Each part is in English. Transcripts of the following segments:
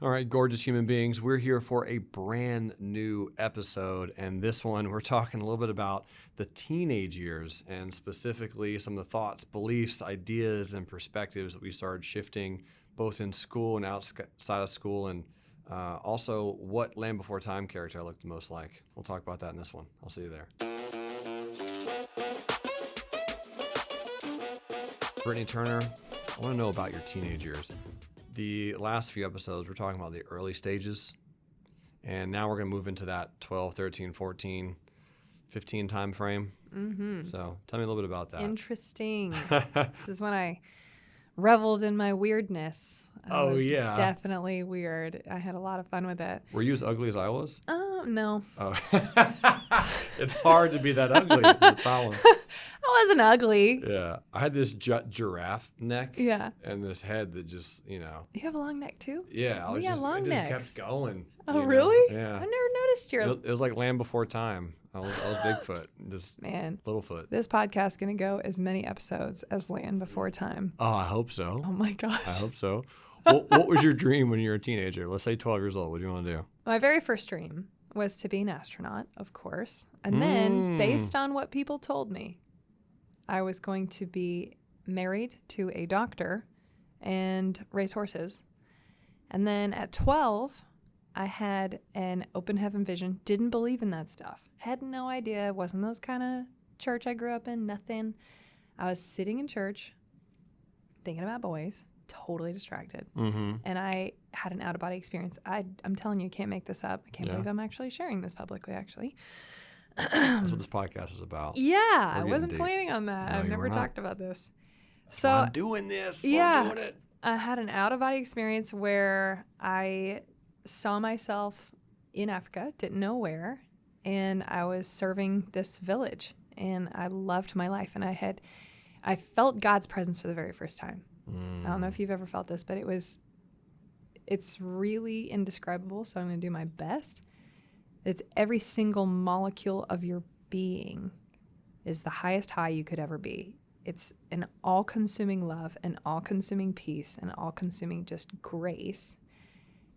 All right, gorgeous human beings, we're here for a brand new episode, and this one we're talking a little bit about the teenage years and specifically some of the thoughts, beliefs, ideas, and perspectives that we started shifting both in school and outside of school, and also what Land Before Time character I looked the most like. We'll talk about that in this one. I'll see you there. Britnie Turner, I want to know about your teenage years. The last few episodes, we're talking about the early stages, and now we're going to move into that 12, 13, 14, 15 time frame. Mm-hmm. So tell me a little bit about that. Interesting. This is when I reveled in my weirdness. Yeah. Definitely weird. I had a lot of fun with it. Were you as ugly as I was? No. Oh. It's hard to be that ugly. That's the problem. I wasn't ugly. Yeah. I had this giraffe neck. Yeah. And this head that just, You have a long neck too? Yeah. We have long necks. It just kept going. Oh, really? Yeah. I never noticed your... It was like Land Before Time. I was Bigfoot. Just Man. Littlefoot. This podcast is going to go as many episodes as Land Before Time. Oh, I hope so. Oh, my gosh. I hope so. What was your dream when you were a teenager? Let's say 12 years old. What do you want to do? My very first dream was to be an astronaut, of course. And then, based on what people told me, I was going to be married to a doctor and race horses. And then at 12, I had an open heaven vision. Didn't believe in that stuff. Had no idea. Wasn't those kind of church I grew up in. Nothing. I was sitting in church thinking about boys. Totally distracted. Mm-hmm. And I had an out-of-body experience. I'm telling you, can't make this up. I can't believe I'm actually sharing this publicly, actually. That's what this podcast is about. Yeah, I wasn't planning on that. No, I've never talked about this. So I'm doing this. Yeah, I'm doing it. I had an out-of-body experience where I saw myself in Africa, didn't know where, and I was serving this village, and I loved my life, and I felt God's presence for the very first time. I don't know if you've ever felt this, but it's really indescribable, so I'm going to do my best. It's every single molecule of your being is the highest high you could ever be. It's an all-consuming love, an all-consuming peace, an all-consuming just grace.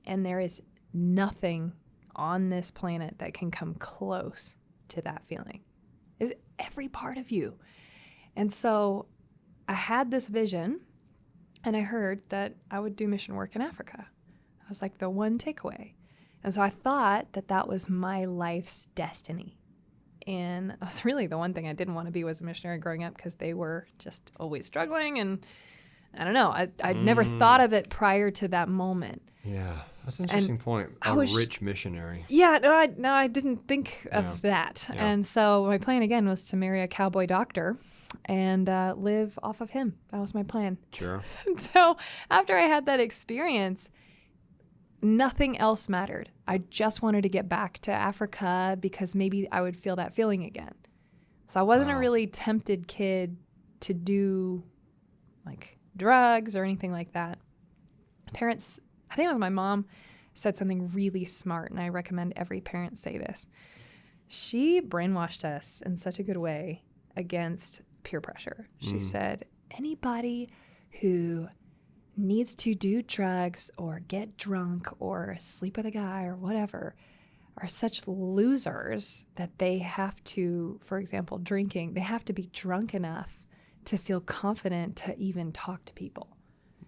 And there is nothing on this planet that can come close to that feeling. It's every part of you. And so I had this vision, and I heard that I would do mission work in Africa. That was like the one takeaway. And so I thought that was my life's destiny. And it was really the one thing I didn't want to be was a missionary growing up because they were just always struggling. And I don't know, I'd never thought of it prior to that moment. Yeah, that's an interesting point. Rich missionary. Yeah, no, I didn't think of that. Yeah. And so my plan again was to marry a cowboy doctor and live off of him. That was my plan. Sure. So after I had that experience, nothing else mattered. I just wanted to get back to Africa because maybe I would feel that feeling again. So I wasn't a really tempted kid to do like drugs or anything like that. Parents, I think it was my mom, said something really smart, and I recommend every parent say this. She brainwashed us in such a good way against peer pressure. She said, anybody who needs to do drugs or get drunk or sleep with a guy or whatever are such losers that they have to, for example, drinking, they have to be drunk enough to feel confident to even talk to people.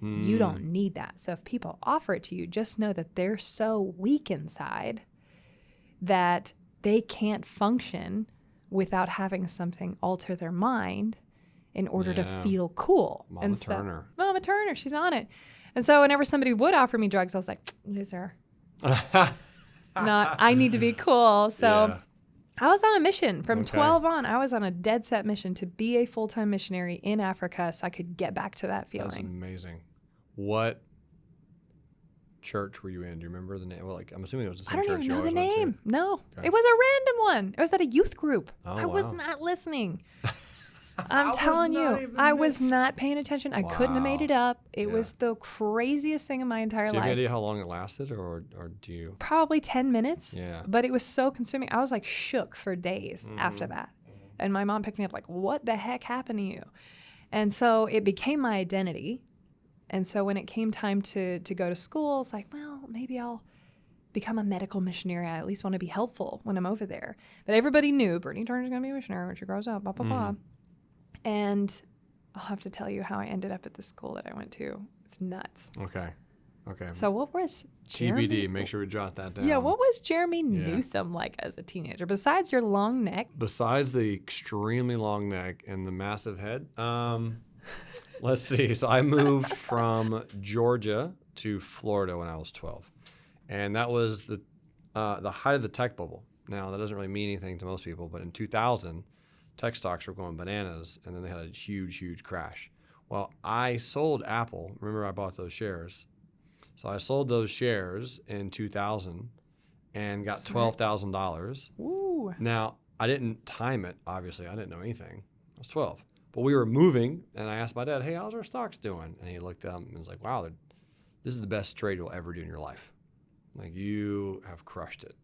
You don't need that. So if people offer it to you, just know that they're so weak inside that they can't function without having something alter their mind in order to feel cool. Mama Turner. Mama Turner, she's on it. And so whenever somebody would offer me drugs, I was like, loser. I need to be cool. So I was on a mission from 12 on. I was on a dead set mission to be a full-time missionary in Africa so I could get back to that feeling. That's amazing. What church were you in? Do you remember the name? Well, I'm assuming it was the same church. I don't even know the name. No. Okay. It was a random one. It was at a youth group. Oh, I was not listening. I'm telling you, I was not paying attention. I couldn't have made it up. It was the craziest thing in my entire life. Do you have any idea how long it lasted, or do you? Probably 10 minutes. Yeah. But it was so consuming. I was like shook for days after that. And my mom picked me up like, what the heck happened to you? And so it became my identity. And so when it came time to go to school, I was like, well, maybe I'll become a medical missionary. I at least want to be helpful when I'm over there. But everybody knew Britnie Turner's going to be a missionary when she grows up, blah, blah, blah. And I'll have to tell you how I ended up at the school that I went to. It's nuts. Okay. So what was Jerremy? TBD, make sure we jot that down. Yeah, what was Jerremy Newsom like as a teenager, besides your long neck? Besides the extremely long neck and the massive head, let's see. So I moved from Georgia to Florida when I was 12. And that was the height of the tech bubble. Now, that doesn't really mean anything to most people, but in 2000, tech stocks were going bananas, and then they had a huge, huge crash. Well, I sold Apple. Remember, I bought those shares. So I sold those shares in 2000 and got $12,000. Ooh. Now, I didn't time it, obviously. I didn't know anything. I was 12. But we were moving, and I asked my dad, hey, how's our stocks doing? And he looked up and was like, wow, this is the best trade you'll ever do in your life. Like, you have crushed it.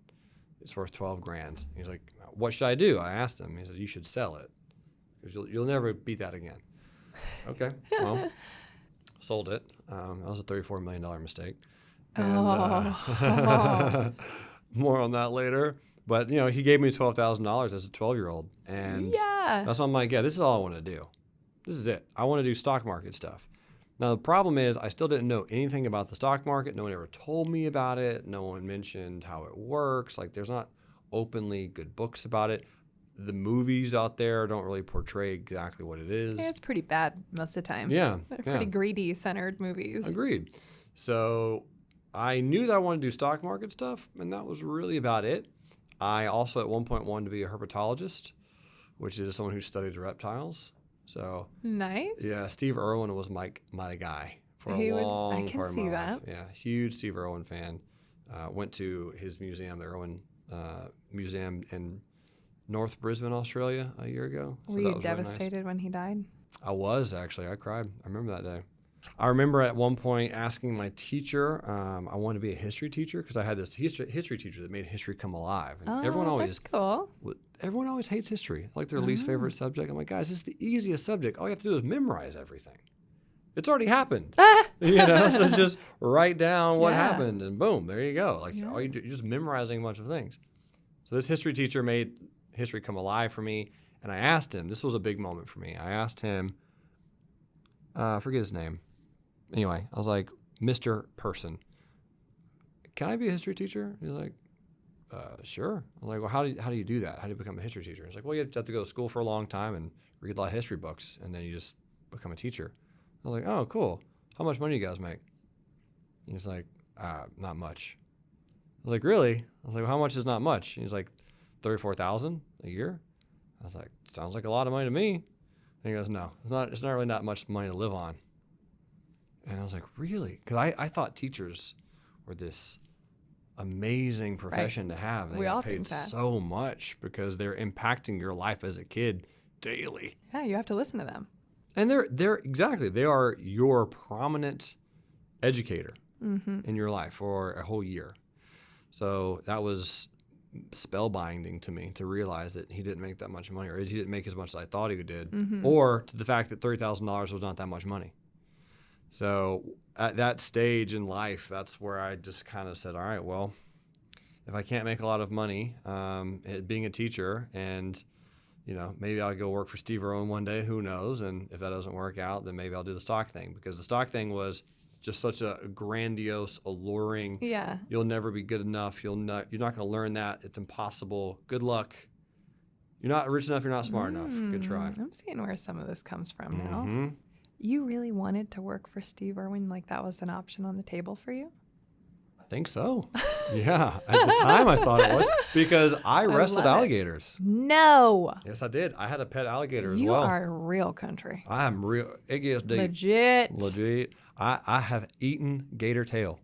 It's worth 12 grand. He's like, what should I do? I asked him. He said, you should sell it because you'll never beat that again. Okay, well, sold it. That was a $34 million mistake. And more on that later. But, he gave me $12,000 as a 12-year-old. And that's why I'm like, yeah, this is all I want to do. This is it. I want to do stock market stuff. Now, the problem is I still didn't know anything about the stock market. No one ever told me about it. No one mentioned how it works. Like, there's not openly good books about it. The movies out there don't really portray exactly what it is. Yeah, it's pretty bad most of the time. Yeah. They're pretty greedy-centered movies. Agreed. So I knew that I wanted to do stock market stuff, and that was really about it. I also at one point wanted to be a herpetologist, which is someone who studies reptiles. So nice. Yeah, Steve Irwin was my guy for a long part of my life. Yeah, huge Steve Irwin fan. Went to his museum, the Irwin Museum in North Brisbane, Australia, a year ago. So were you devastated really nice. When he died? I was, actually. I cried. I remember that day. I remember at one point asking my teacher, I wanted to be a history teacher because I had this history teacher that made history come alive. And everyone always, that's cool. Everyone always hates history, like their least favorite subject. I'm like, guys, this is the easiest subject. All you have to do is memorize everything. It's already happened. So just write down what happened and boom, there you go. Like all you do, you're just memorizing a bunch of things. So this history teacher made history come alive for me. And I asked him, this was a big moment for me. I asked him, I forget his name. Anyway, I was like, Mr. Person, can I be a history teacher? He's like, sure. I'm like, well, how do you do that? How do you become a history teacher? He's like, well, you have to go to school for a long time and read a lot of history books, and then you just become a teacher. I was like, oh, cool. How much money do you guys make? He's like, not much. I was like, really? I was like, well, how much is not much? He's like, $34,000 a year. I was like, sounds like a lot of money to me. And he goes, no, it's not really that much money to live on. And I was like, really? Because I thought teachers were this amazing profession to have. They got paid so much because they're impacting your life as a kid daily. Yeah, you have to listen to them. And they're exactly, they are your prominent educator in your life for a whole year. So that was spellbinding to me to realize that he didn't make that much money, or he didn't make as much as I thought he did, or to the fact that $30,000 was not that much money. So at that stage in life, that's where I just kind of said, all right, well, if I can't make a lot of money being a teacher, and maybe I'll go work for Steve Irwin one day, who knows? And if that doesn't work out, then maybe I'll do the stock thing, because the stock thing was just such a grandiose, alluring. Yeah. You'll never be good enough. You're not going to learn that. It's impossible. Good luck. You're not rich enough. You're not smart enough. Good try. I'm seeing where some of this comes from now. You really wanted to work for Steve Irwin? Like that was an option on the table for you? I think so. Yeah. At the time, I thought it was, because I wrestled alligators. No. Yes, I did. I had a pet alligator as well. You are real country. I am real. It gets deep. Legit. I have eaten gator tail.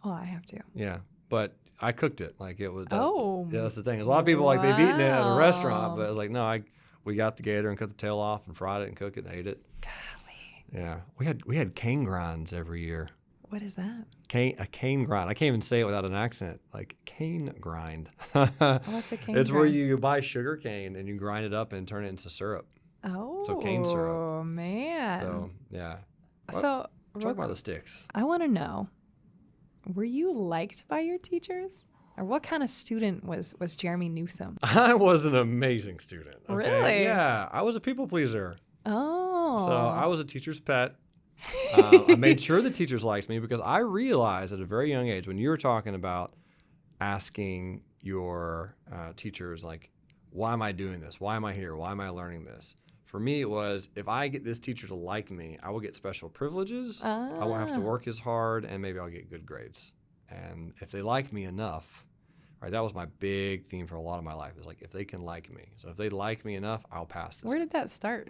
Oh, I have to. Yeah. But I cooked it. Like it was. Yeah, that's the thing. There's a lot of people like they've eaten it at a restaurant, but I was like, no, we got the gator and cut the tail off and fried it and cooked it and ate it. Golly. Yeah. We had cane grinds every year. What is that? A cane grind. I can't even say it without an accent. Like cane grind. What's a cane grind? It's where you buy sugar cane and you grind it up and turn it into syrup. Oh. So cane syrup. Oh, man. So, yeah. So Talk about the sticks. I want to know, were you liked by your teachers? Or what kind of student was Jerremy Newsom? I was an amazing student. Okay? Really? Yeah, I was a people pleaser. Oh. So I was a teacher's pet. I made sure the teachers liked me because I realized at a very young age, when you were talking about asking your teachers, like, why am I doing this? Why am I here? Why am I learning this? For me, it was, if I get this teacher to like me, I will get special privileges. I won't have to work as hard, and maybe I'll get good grades. And if they like me enough, right, that was my big theme for a lot of my life, is like, if they can like me. So if they like me enough, I'll pass this. Where did that start?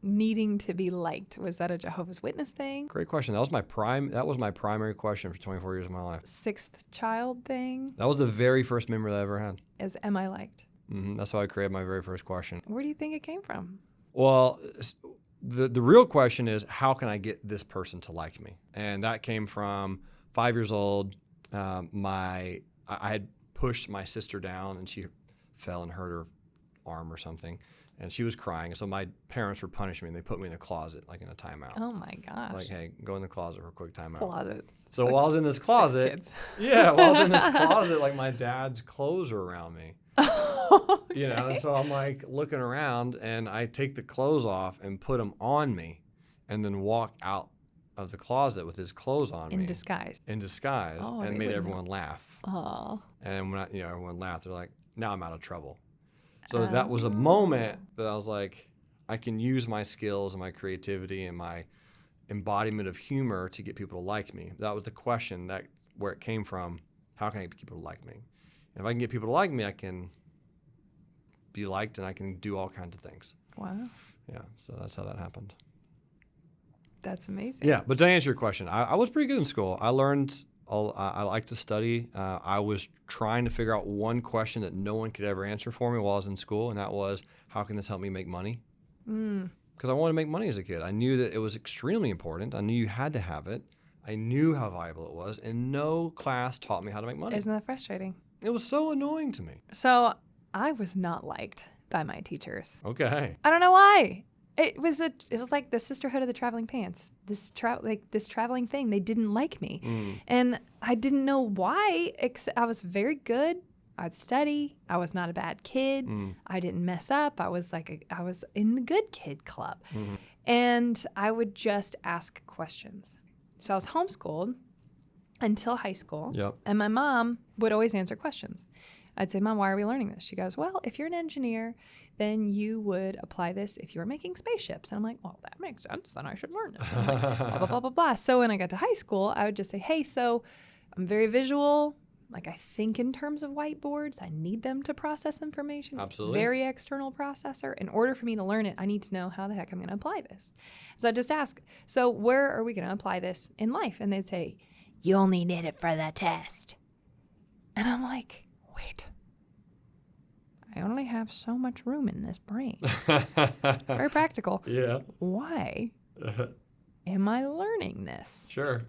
Needing to be liked. Was that a Jehovah's Witness thing? Great question. That was my primary question for 24 years of my life. Sixth child thing? That was the very first memory that I ever had. Is, am I liked? That's how I created my very first question. Where do you think it came from? Well, the real question is, how can I get this person to like me? And that came from 5 years old. I had pushed my sister down, and she fell and hurt her arm or something. And she was crying. So my parents were punishing me, and they put me in the closet, like in a timeout. Oh, my gosh. Like, hey, go in the closet for a quick timeout. Closet. So while I was in this closet, while I was in this closet, like, my dad's clothes are around me. Okay. You know, and so I'm like looking around, and I take the clothes off and put them on me, and then walk out of the closet with his clothes on me. In disguise. In disguise, Oh, and they made wouldn't everyone laugh. Oh. And when everyone laughed, they're like, now I'm out of trouble. So that was a moment that I was like, I can use my skills and my creativity and my embodiment of humor to get people to like me. That was the question, where it came from. How can I get people to like me? And if I can get people to like me, I can be liked, and I can do all kinds of things. Wow. Yeah, so that's how that happened. That's amazing. Yeah, but to answer your question, I was pretty good in school. I learned, I like to study. I was trying to figure out one question that no one could ever answer for me while I was in school, and that was, how can this help me make money? Because I wanted to make money as a kid. I knew that it was extremely important. I knew you had to have it. I knew how valuable it was, and no class taught me how to make money. Isn't that frustrating? It was so annoying to me. So I was not liked by my teachers. Okay. I don't know why. It was like the sisterhood of the traveling pants. This traveling thing. They didn't like me, and I didn't know why. I was very good. I'd study. I was not a bad kid. I didn't mess up. I was in the good kid club, and I would just ask questions. So I was homeschooled until high school, and my mom would always answer questions. I'd say, Mom, why are we learning this? She goes, well, if you're an engineer, then you would apply this if you were making spaceships. And I'm like, well, that makes sense. Then I should learn this. And I'm like, blah, blah, blah, blah, blah. So when I got to high school, I would just say, hey, so I'm very visual. Like, I think in terms of whiteboards. I need them to process information. Absolutely. Very external processor. In order for me to learn it, I need to know how the heck I'm going to apply this. So I just ask, so where are we going to apply this in life? And they'd say, you only need it for the test. And I'm like, wait, I only have so much room in this brain. Very practical. Yeah. Why am I learning this? Sure.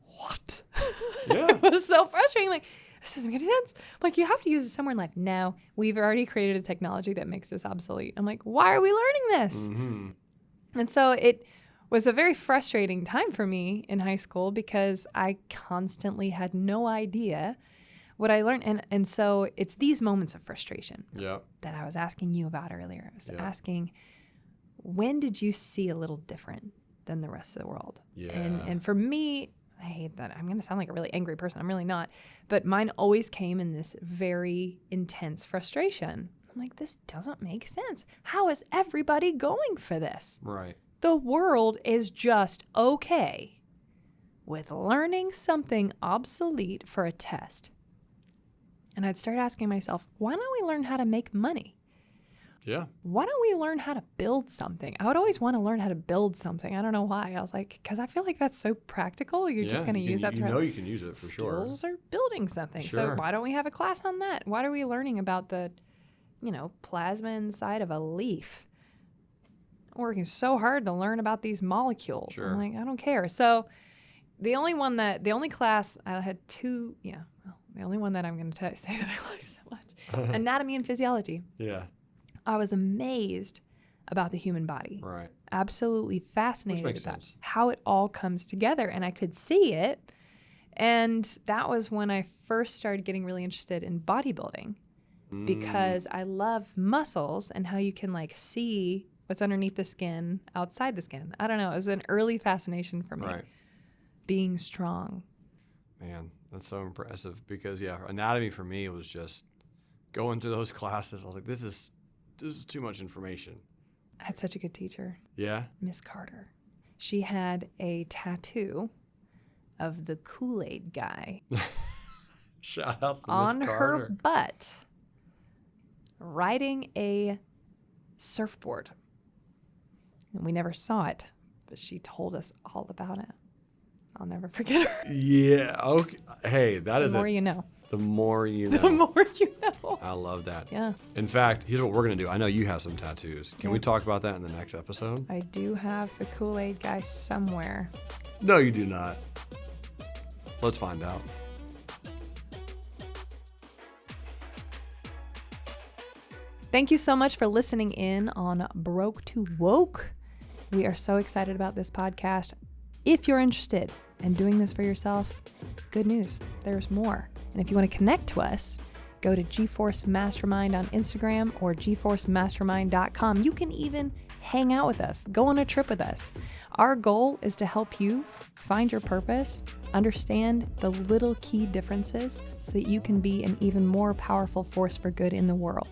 What? Yeah. It was so frustrating. Like, this doesn't make any sense. Like, you have to use it somewhere in life. No, we've already created a technology that makes this obsolete. I'm like, why are we learning this? And so it was a very frustrating time for me in high school because I constantly had no idea what I learned. And so it's these moments of frustration that I was asking you about earlier. I was asking, when did you see a little different than the rest of the world? Yeah. And for me, I hate that. I'm going to sound like a really angry person. I'm really not. But mine always came in this very intense frustration. I'm like, this doesn't make sense. How is everybody going for this? Right. The world is just okay with learning something obsolete for a test. And I'd start asking myself, why don't we learn how to make money? Yeah. Why don't we learn how to build something? I would always want to learn how to build something. I don't know why. I was like, because I feel like that's so practical. You're just going to use that. You know you can use it for sure. Skills are building something. Sure. So why don't we have a class on that? Why are we learning about the, plasma inside of a leaf? I'm working so hard to learn about these molecules. Sure. I'm like, I don't care. So the only class I had two, the only one that I'm going to say that I liked so much, anatomy and physiology. Yeah. I was amazed about the human body. Right. Absolutely fascinated makes about sense. how it all comes together. And I could see it. And that was when I first started getting really interested in bodybuilding because I love muscles and how you can like see what's underneath the skin, outside the skin. I don't know. It was an early fascination for me. Right. Being strong. Man, that's so impressive because anatomy for me was just going through those classes. I was like, this is too much information. I had such a good teacher, Yeah. Miss Carter. She had a tattoo of the Kool-Aid guy Shout out to on Miss her Carter. butt riding a surfboard. And we never saw it, but she told us all about it. I'll never forget her. Yeah. Okay. Hey, that is The more you know. the more you The know. more you know. I love that. Yeah. In fact, here's what we're going to do. I know you have some tattoos. Can we Yeah. talk about that in the next episode? I do have the Kool-Aid guy somewhere. No, you do not. Let's find out. Thank you so much for listening in on Broke to Woke. We are so excited about this podcast. If you're interested in doing this for yourself, good news, there's more. And if you want to connect to us, go to GeForce Mastermind on Instagram or geforcemastermind.com. You can even hang out with us, go on a trip with us. Our goal is to help you find your purpose, understand the little key differences so that you can be an even more powerful force for good in the world.